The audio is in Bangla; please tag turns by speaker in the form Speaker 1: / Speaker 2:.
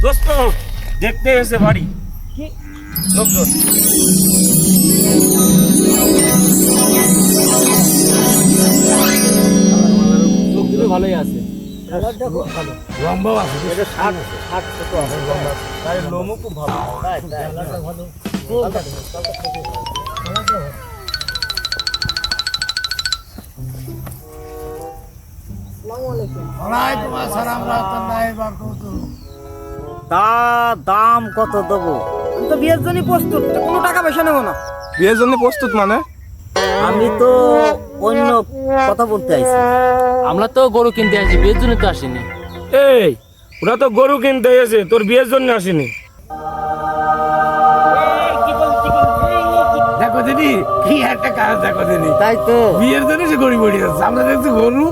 Speaker 1: দোস্ত দেখতে এসে বাড়ি লোকজন।
Speaker 2: লোকগুলো ভালোই আছে।
Speaker 1: লম্বাও আছে,
Speaker 2: এটা 60 ছোট আছে,
Speaker 1: তাই লোমও খুব ভালো।
Speaker 2: তা দাম কত দেবো? আমি তো বিয়ের জন্য প্রস্তুত, কোনো টাকা পয়সা নেবো না।
Speaker 3: বিয়ের জন্য প্রস্তুত মানে?
Speaker 2: আমি তো অন্য কথা বলতে আইছি।
Speaker 4: আমরা তো গরু কিনতে আসি, বিয়ের জন্য তো আসিনি।
Speaker 1: এই ওরা তো গরু কিনতে এসে, তোর বিয়ের জন্য আসেনি। দেখো দিদি কি একটা কাজ, দেখো দিদি
Speaker 2: তাই তো
Speaker 1: বিয়ের জন্য সে গড়ি বড়ি আছে, আমরা দেখছি গরু।